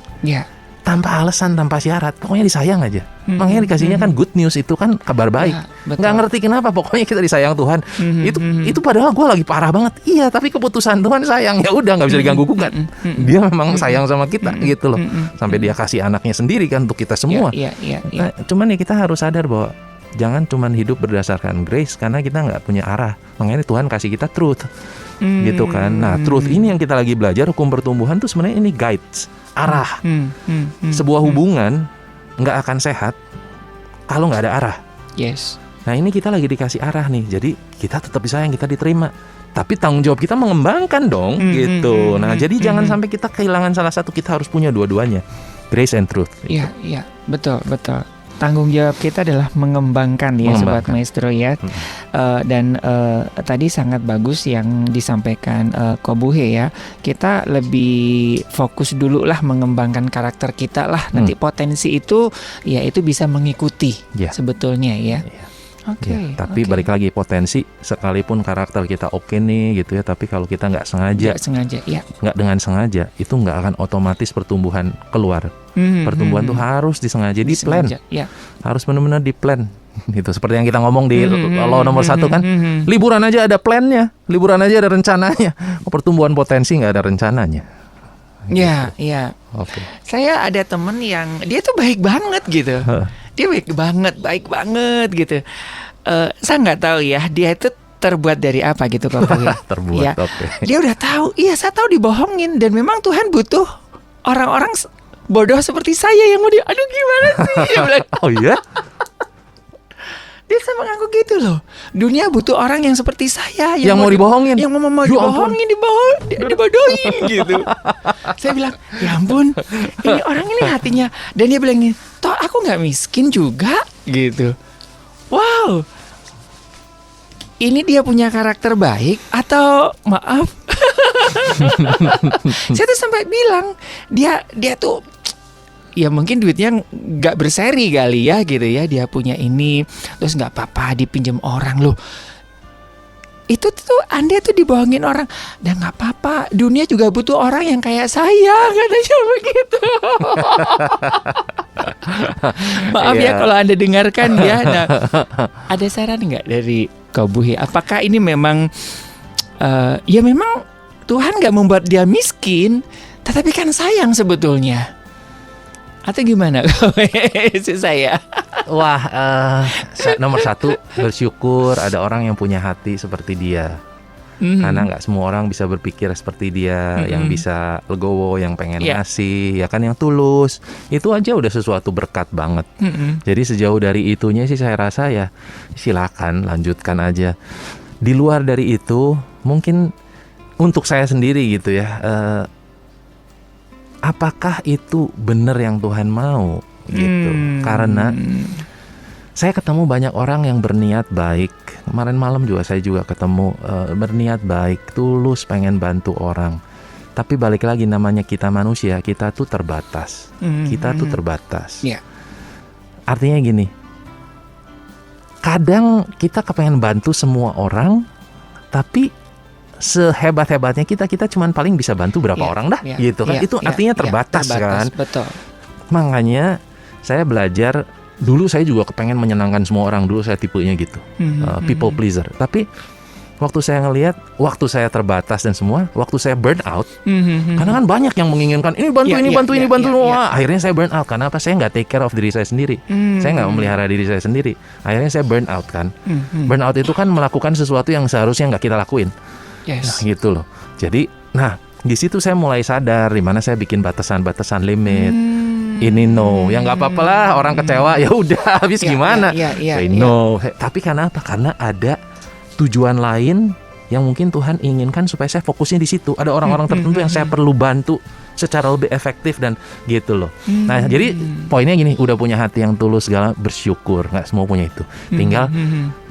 Tanpa alasan, tanpa syarat, pokoknya disayang aja. Makanya dikasihnya kan good news, itu kan kabar baik. Nggak ngerti kenapa, pokoknya kita disayang Tuhan. Itu padahal gue lagi parah banget. Iya, tapi keputusan Tuhan sayang, ya udah nggak bisa diganggu gugat. Dia memang sayang sama kita gitu loh. Sampai dia kasih anaknya sendiri kan untuk kita semua. Nah, cuman ya kita harus sadar bahwa jangan cuman hidup berdasarkan grace, karena kita nggak punya arah. Makanya Tuhan kasih kita truth, gitu kan. Nah, truth ini yang kita lagi belajar, hukum pertumbuhan tuh sebenarnya ini guides, arah. Sebuah hubungan nggak akan sehat kalau nggak ada arah. Nah, ini kita lagi dikasih arah nih, jadi kita tetap disayang, kita diterima. Tapi tanggung jawab kita mengembangkan dong, gitu. Nah, jadi jangan sampai kita kehilangan salah satu, kita harus punya dua-duanya, grace and truth. Iya, betul. Tanggung jawab kita adalah mengembangkan ya Sobat Maestro ya. Dan tadi sangat bagus yang disampaikan Kobuhe ya. Kita lebih fokus dulu lah mengembangkan karakter kita lah. Nanti potensi itu ya itu bisa mengikuti sebetulnya ya. Tapi balik lagi, potensi sekalipun karakter kita oke nih gitu ya, tapi kalau kita nggak sengaja, nggak dengan sengaja, itu nggak akan otomatis pertumbuhan keluar. Pertumbuhan tuh harus disengaja, di plan, harus benar-benar di plan. Gitu, seperti yang kita ngomong di law nomor 1 kan, liburan aja ada plannya, liburan aja ada rencananya. Pertumbuhan potensi nggak ada rencananya. Iya. Saya ada temen yang dia tuh baik banget gitu. Dia baik banget gitu. Saya nggak tahu ya dia itu terbuat dari apa gitu kok. Terbuat. Dia udah tahu. Iya, saya tahu dibohongin, dan memang Tuhan butuh orang-orang bodoh seperti saya yang mau aduh gimana sih? Dia bilang, oh iya. Dia sama ngaku gitu loh. Dunia butuh orang yang seperti saya yang mau dibohongin. Yang mau dibohongin, dibodohin gitu. Saya bilang, ya ampun, ini orang ini hatinya. Dan dia bilang, toh aku gak miskin juga gitu. Wow, ini dia punya karakter baik atau maaf? Saya tuh sampai bilang, dia tuh ya mungkin duitnya nggak berseri kali ya gitu ya, dia punya ini terus nggak apa-apa dipinjam orang loh. Itu tuh Anda tuh dibohongin orang, dan nggak apa-apa, dunia juga butuh orang yang kayak saya, katanya begitu. Maaf ya kalau Anda dengarkan ya. Nah, ada saran nggak dari Kobuhe? Apakah ini memang ya memang Tuhan nggak membuat dia miskin, tetapi kan sayang sebetulnya? Atau gimana saya? Wah, nomor 1 bersyukur ada orang yang punya hati seperti dia. Karena nggak semua orang bisa berpikir seperti dia, yang bisa legowo, yang pengen ngasih, ya kan, yang tulus. Itu aja udah sesuatu berkat banget. Jadi sejauh dari itunya sih saya rasa ya silakan lanjutkan aja. Di luar dari itu mungkin untuk saya sendiri gitu ya, apakah itu benar yang Tuhan mau gitu? Karena saya ketemu banyak orang yang berniat baik. Kemarin malam juga saya ketemu berniat baik, tulus pengen bantu orang. Tapi balik lagi, namanya kita manusia, kita tuh terbatas. Kita tuh terbatas. Artinya gini, kadang kita kepengen bantu semua orang, tapi sehebat-hebatnya kita cuma paling bisa bantu berapa orang dah, gitu kan? Itu artinya terbatas kan? Betul. Makanya saya belajar. Dulu saya juga kepengen menyenangkan semua orang. Dulu saya tipenya gitu, people pleaser. Tapi waktu saya ngelihat, waktu saya terbatas dan semua, waktu saya burn out, karena kan banyak yang menginginkan ini bantu, wah, akhirnya saya burn out. Karena apa? Saya nggak take care of diri saya sendiri. Saya nggak memelihara diri saya sendiri. Akhirnya saya burn out kan. Burn out itu kan melakukan sesuatu yang seharusnya nggak kita lakuin. Nah, gitu loh. Jadi, di situ saya mulai sadar di mana saya bikin batasan-batasan limit. Ini no, ya nggak apa-apa lah, orang kecewa ya udah, habis gimana? Say no. Tapi karena apa? Karena ada tujuan lain yang mungkin Tuhan inginkan supaya saya fokusnya di situ. Ada orang-orang tertentu yang saya perlu bantu secara lebih efektif dan gitu loh. Nah, jadi poinnya gini, udah punya hati yang tulus segala, bersyukur. Nggak semua punya itu. Tinggal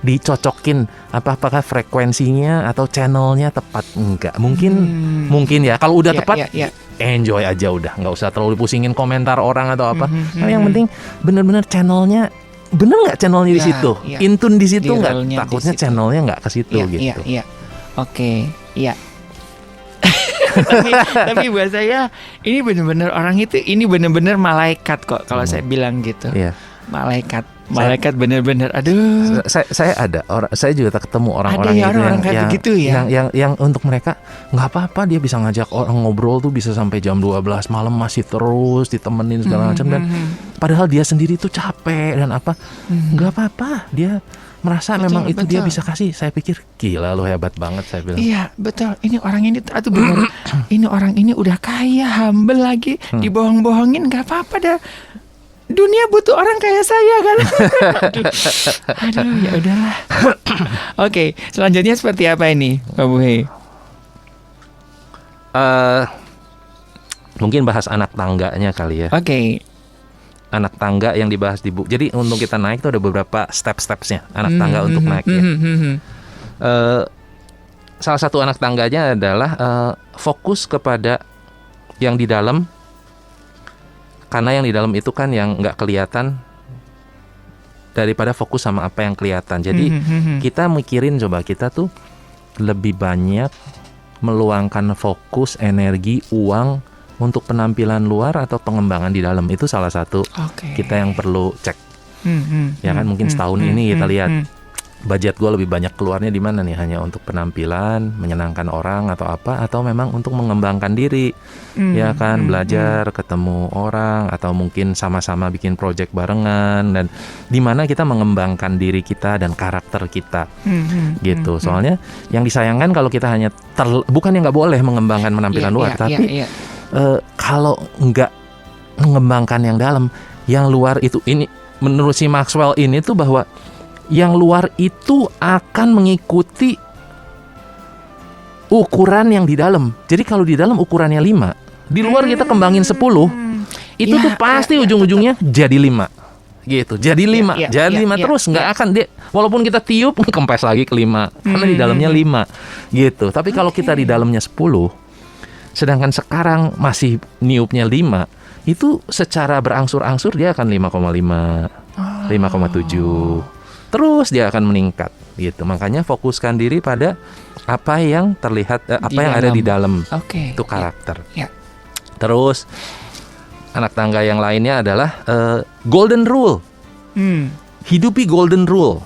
dicocokin apakah frekuensinya atau channelnya tepat enggak. Mungkin ya. Kalau udah tepat, enjoy aja udah, nggak usah terlalu pusingin komentar orang atau apa. Nah, yang penting benar-benar channelnya bener nggak, channelnya di situ, intun di situ nggak, takutnya channelnya nggak ke situ gitu. Oke. tapi buat saya ini benar-benar orang itu, ini benar-benar malaikat kok kalau saya bilang gitu. Malaikat benar-benar. Aduh. Saya juga ketemu orang-orang yang untuk mereka nggak apa-apa, dia bisa ngajak orang ngobrol tuh bisa sampai jam 12 malam masih terus ditemenin segala macam, dan padahal dia sendiri tuh capek dan apa, nggak apa-apa, dia merasa memang itu dia bisa kasih. Saya pikir gila, lo hebat banget, saya bilang. Iya betul, ini orang ini aduh benar. Ini orang ini udah kaya, humble lagi, dibohong-bohongin nggak apa-apa dah. Dunia butuh orang kayak saya kan. Aduh, ya udahlah. Oke, selanjutnya seperti apa ini, Pak Buhe? Mungkin bahas anak tangganya kali ya. Oke. Anak tangga yang dibahas di buku. Jadi untuk kita naik itu ada beberapa step-stepsnya anak tangga untuk naik ya. Salah satu anak tangganya adalah fokus kepada yang di dalam. Karena yang di dalam itu kan yang nggak kelihatan daripada fokus sama apa yang kelihatan. Jadi kita mikirin, coba kita tuh lebih banyak meluangkan fokus, energi, uang untuk penampilan luar atau pengembangan di dalam. Itu salah satu kita yang perlu cek. Ya kan, mungkin setahun ini kita lihat budget gue lebih banyak keluarnya di mana nih, hanya untuk penampilan, menyenangkan orang atau apa, atau memang untuk mengembangkan diri, ya kan, belajar, ketemu orang, atau mungkin sama-sama bikin project barengan, dan di mana kita mengembangkan diri kita dan karakter kita, gitu. Soalnya yang disayangkan kalau kita hanya bukan yang nggak boleh mengembangkan penampilan luar, tapi kalau nggak mengembangkan yang dalam, yang luar itu, ini menurut si Maxwell ini tuh bahwa yang luar itu akan mengikuti ukuran yang di dalam. Jadi kalau di dalam ukurannya 5, di luar kita kembangin 10, itu tuh pasti ujung-ujungnya jadi 5. Gitu. Jadi 5, jadi 5 terus, nggak akan dia, walaupun kita tiup kempes lagi ke 5 karena di dalamnya 5. Gitu. Tapi kalau kita di dalamnya 10, sedangkan sekarang masih niupnya 5, itu secara berangsur-angsur dia akan 5,5, 5,7. Terus dia akan meningkat gitu. Makanya fokuskan diri pada apa yang terlihat, apa yang ada di dalam. Itu karakter. Terus anak tangga yang lainnya adalah golden rule. Hidupi golden rule.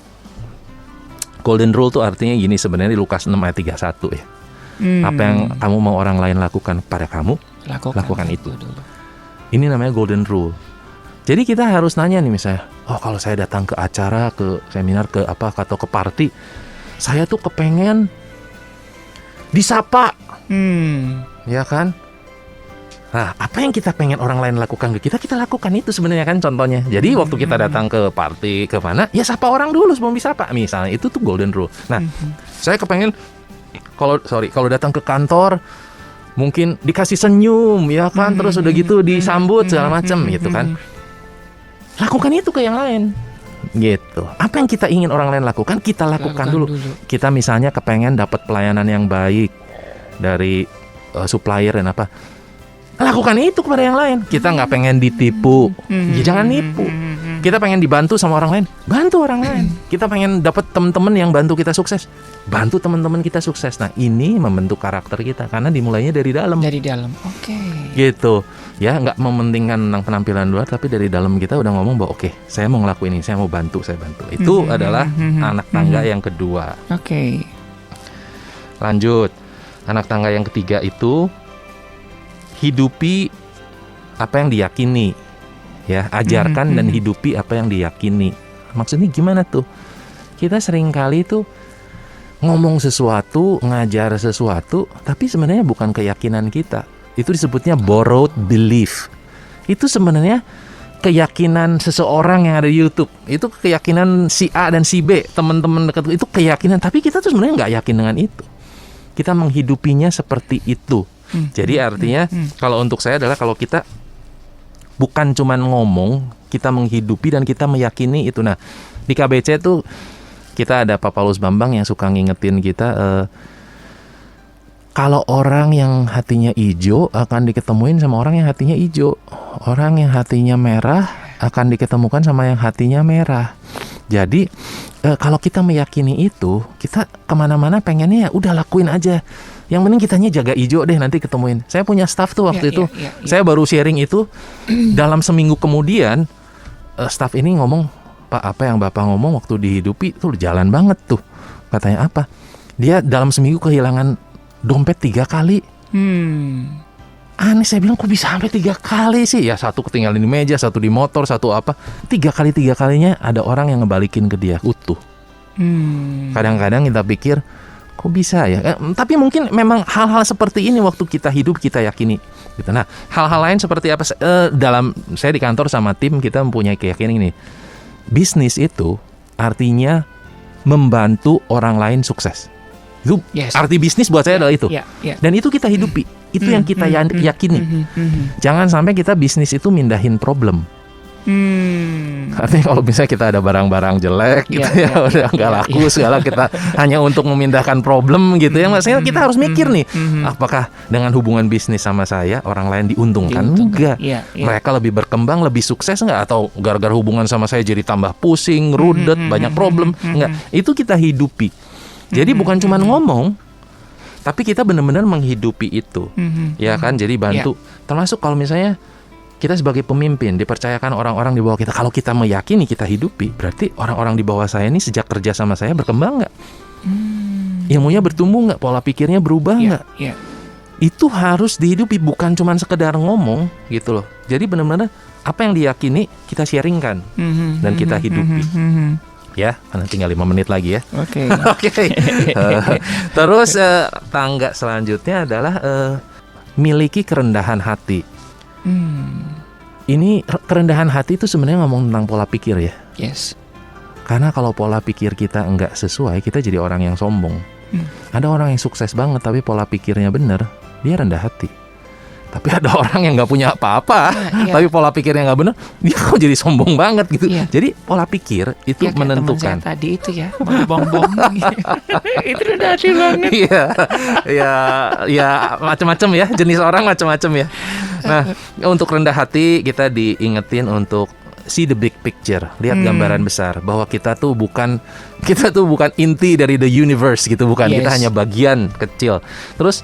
Golden rule tuh artinya gini sebenarnya, di Lukas 6 ayat 31 ya. Apa yang kamu mau orang lain lakukan pada kamu, lakukan itu dulu. Ini namanya golden rule. Jadi kita harus nanya nih, misalnya, oh kalau saya datang ke acara, ke seminar, ke apa, atau ke party, saya tuh kepengen disapa, ya kan? Nah, apa yang kita pengen orang lain lakukan ke kita, kita lakukan itu sebenarnya kan contohnya. Jadi waktu kita datang ke party, ke mana, ya sapa orang dulu sebelum disapa. Misalnya itu tuh golden rule. Nah, saya kepengen kalau datang ke kantor mungkin dikasih senyum, ya kan, terus udah gitu disambut segala macam gitu kan. Lakukan itu ke yang lain. Gitu. Apa yang kita ingin orang lain lakukan, kita lakukan dulu. Kita misalnya kepengen dapat pelayanan yang baik dari supplier dan apa, lakukan itu kepada yang lain. Kita nggak pengen ditipu, ya jangan nipu. Kita pengen dibantu sama orang lain, bantu orang lain. Kita pengen dapat teman-teman yang bantu kita sukses, bantu teman-teman kita sukses. Nah, ini membentuk karakter kita karena dimulainya dari dalam. Dari dalam, oke. Gitu, ya nggak mementingkan tentang penampilan luar, tapi dari dalam kita udah ngomong bahwa oke, saya mau ngelakuin ini, saya mau bantu, saya bantu. Itu adalah anak tangga yang kedua. Oke. Lanjut, anak tangga yang ketiga itu hidupi apa yang diyakini, ya, ajarkan dan hidupi apa yang diyakini. Maksudnya gimana tuh? Kita seringkali tuh ngomong sesuatu, ngajar sesuatu, tapi sebenarnya bukan keyakinan kita. Itu disebutnya borrowed belief. Itu sebenarnya keyakinan seseorang yang ada di YouTube. Itu keyakinan si A dan si B, teman-teman dekat itu keyakinan, tapi kita tuh sebenarnya nggak yakin dengan itu. Kita menghidupinya seperti itu. Jadi artinya kalau untuk saya adalah kalau kita bukan cuman ngomong, kita menghidupi dan kita meyakini itu. Nah, di KBC tuh kita ada Pak Paulus Bambang yang suka ngingetin kita, kalau orang yang hatinya hijau akan diketemuin sama orang yang hatinya hijau. Orang yang hatinya merah akan diketemukan sama yang hatinya merah. Jadi kalau kita meyakini itu, kita kemana-mana pengennya ya udah lakuin aja. Yang penting kitanya jaga hijau deh, nanti ketemuin. Saya punya staff tuh waktu itu. Saya baru sharing itu. Dalam seminggu kemudian staff ini ngomong, Pak, apa yang Bapak ngomong waktu dihidupi tuh jalan banget tuh. Katanya apa? Dia dalam seminggu kehilangan dompet 3 kali. Aneh, saya bilang kok bisa sampai 3 kali sih? Ya, satu ketinggalan di meja, satu di motor, satu apa. 3 kalinya ada orang yang ngebalikin ke dia utuh. Kadang-kadang kita pikir kok bisa ya? Tapi mungkin memang hal-hal seperti ini waktu kita hidup kita yakini. Gitu. Nah, hal-hal lain seperti apa? Dalam saya di kantor sama tim kita mempunyai keyakinan ini. Bisnis itu artinya membantu orang lain sukses. Itu arti bisnis buat saya adalah itu. Dan itu kita hidupi. Itu yang kita yakini. Jangan sampai kita bisnis itu mindahin problem. Artinya kalau misalnya kita ada barang-barang jelek gitu udah nggak laku segala, kita hanya untuk memindahkan problem gitu ya. Maksudnya kita harus mikir nih, apakah dengan hubungan bisnis sama saya orang lain diuntungkan? Enggak. Mereka lebih berkembang, lebih sukses enggak? Atau gara-gara hubungan sama saya jadi tambah pusing, rudet, banyak problem? Enggak. Itu kita hidupi. Jadi bukan cuma ngomong, tapi kita benar-benar menghidupi itu. Ya kan? Jadi bantu. Termasuk kalau misalnya kita sebagai pemimpin dipercayakan orang-orang di bawah kita, kalau kita meyakini kita hidupi, berarti orang-orang di bawah saya ini sejak kerja sama saya berkembang nggak? Ilmunya bertumbuh nggak? Pola pikirnya berubah nggak? Itu harus dihidupi, bukan cuma sekedar ngomong gitu loh. Jadi benar-benar apa yang diyakini kita sharingkan dan kita hidupi. Ya, karena tinggal 5 menit lagi ya. Oke. Terus tangga selanjutnya adalah miliki kerendahan hati. Ini kerendahan hati itu sebenarnya ngomong tentang pola pikir ya. Karena kalau pola pikir kita enggak sesuai, kita jadi orang yang sombong. Ada orang yang sukses banget tapi pola pikirnya benar, dia rendah hati. Tapi ada orang yang nggak punya apa-apa, tapi pola pikirnya nggak benar, dia kok jadi sombong banget gitu. Jadi pola pikir itu menentukan. Teman saya tadi itu ya, bong-bong, itu udah hati banget. Ya macam-macam ya, jenis orang macam-macam ya. Nah, untuk rendah hati kita diingetin untuk see the big picture, lihat gambaran besar, bahwa kita tuh bukan inti dari the universe gitu, bukan. Kita hanya bagian kecil. Terus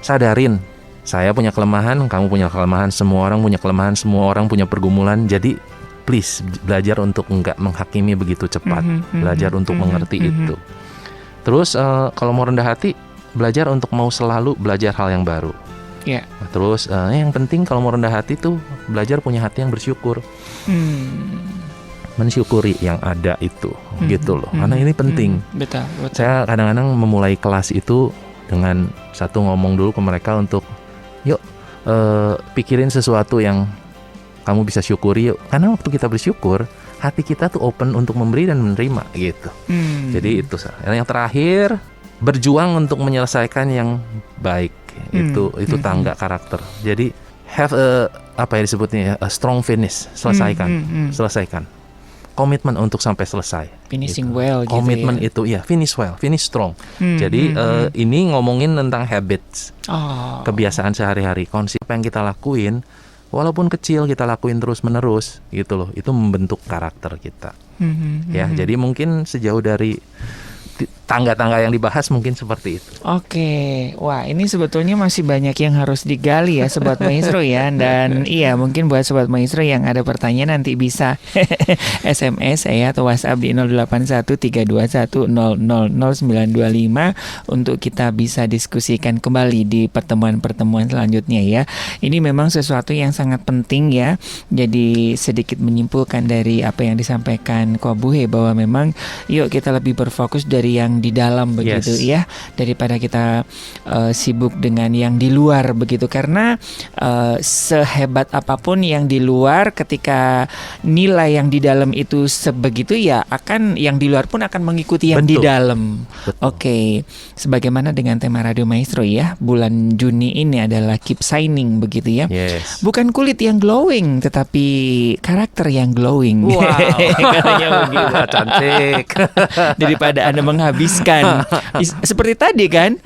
sadarin, saya punya kelemahan, kamu punya kelemahan, semua orang punya kelemahan, semua orang punya pergumulan. Jadi please belajar untuk enggak menghakimi begitu cepat, belajar untuk mengerti itu. Terus kalau mau rendah hati, belajar untuk mau selalu belajar hal yang baru. Terus yang penting kalau mau rendah hati tuh belajar punya hati yang bersyukur, mensyukuri yang ada itu, gitu loh. Karena ini penting. Betul. Saya kadang-kadang memulai kelas itu dengan satu ngomong dulu ke mereka untuk yuk pikirin sesuatu yang kamu bisa syukuri yuk. Karena waktu kita bersyukur, hati kita tuh open untuk memberi dan menerima gitu. Jadi itu. Yang terakhir, berjuang untuk menyelesaikan yang baik. Itu tangga karakter. Jadi have apa yang disebutnya a strong finish. Selesaikan. Komitmen untuk sampai selesai. Finishing gitu. well gitu. Komitmen itu ya, finish well, finish strong. Jadi ini ngomongin tentang habits. Kebiasaan sehari-hari, konsep yang kita lakuin walaupun kecil kita lakuin terus-menerus gitu loh. Itu membentuk karakter kita. Ya, jadi mungkin sejauh dari tangga-tangga yang dibahas mungkin seperti itu. Oke, wah ini sebetulnya masih banyak yang harus digali ya Sobat Maestro ya. Dan iya mungkin buat Sobat Maestro yang ada pertanyaan nanti bisa SMS ya atau WhatsApp di 081321000925 untuk kita bisa diskusikan kembali di pertemuan-pertemuan selanjutnya ya. Ini memang sesuatu yang sangat penting ya. Jadi sedikit menyimpulkan dari apa yang disampaikan Ko Buhe bahwa memang yuk kita lebih berfokus dari yang di dalam begitu ya, daripada kita sibuk dengan yang di luar begitu. Karena sehebat apapun yang di luar, ketika nilai yang di dalam itu sebegitu ya, akan yang di luar pun akan mengikuti yang di dalam. Oke, sebagaimana dengan tema Radio Maestro ya, bulan Juni ini adalah keep shining begitu ya. Bukan kulit yang glowing, tetapi karakter yang glowing. Wow. Katanya begitu. Cantik. Daripada Anda menghabiskan seperti tadi kan,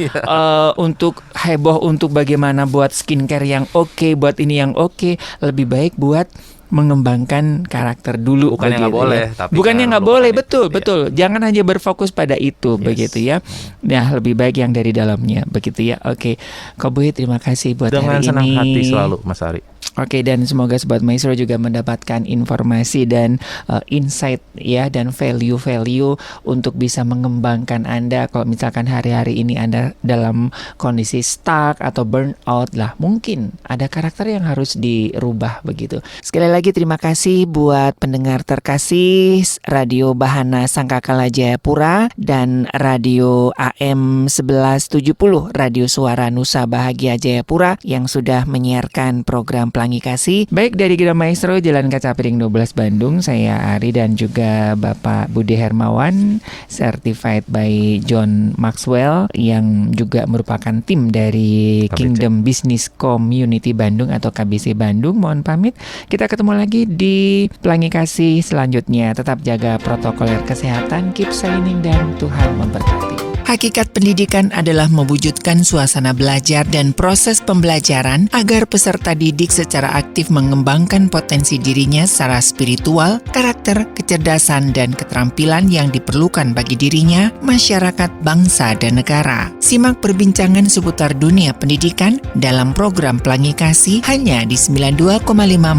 untuk heboh untuk bagaimana buat skincare yang oke, buat ini yang oke, lebih baik buat mengembangkan karakter dulu. Bukan yang nggak boleh, tapi bukannya nggak boleh, betul. Jangan hanya berfokus pada itu, begitu ya. Nah, lebih baik yang dari dalamnya, begitu ya. Oke, Ko Buhe, terima kasih buat dengan hari ini. Dengan senang hati selalu, Mas Ari. Oke, dan semoga Sobat Maestro juga mendapatkan informasi dan insight ya, dan value-value untuk bisa mengembangkan Anda. Kalau misalkan hari-hari ini Anda dalam kondisi stuck atau burnout lah, mungkin ada karakter yang harus dirubah begitu. Sekali lagi terima kasih buat pendengar terkasih Radio Bahana Sangkakala Jayapura dan Radio AM 1170 Radio Suara Nusa Bahagia Jayapura yang sudah menyiarkan program Pelangi Kasih. Baik dari Gera Maestro Jalan Kaca Piring 12 Bandung, saya Ari dan juga Bapak Budi Hermawan, certified by John Maxwell yang juga merupakan tim dari Kingdom Business Community Bandung atau KBC Bandung. Mohon pamit. Kita ketemu lagi di Pelangi Kasih selanjutnya. Tetap jaga protokol kesehatan, keep shining, dan Tuhan memberkati. Hakikat pendidikan adalah mewujudkan suasana belajar dan proses pembelajaran agar peserta didik secara aktif mengembangkan potensi dirinya secara spiritual, karakter, kecerdasan, dan keterampilan yang diperlukan bagi dirinya, masyarakat, bangsa, dan negara. Simak perbincangan seputar dunia pendidikan dalam program Pelangi Kasih hanya di 92,5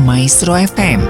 Maestro FM.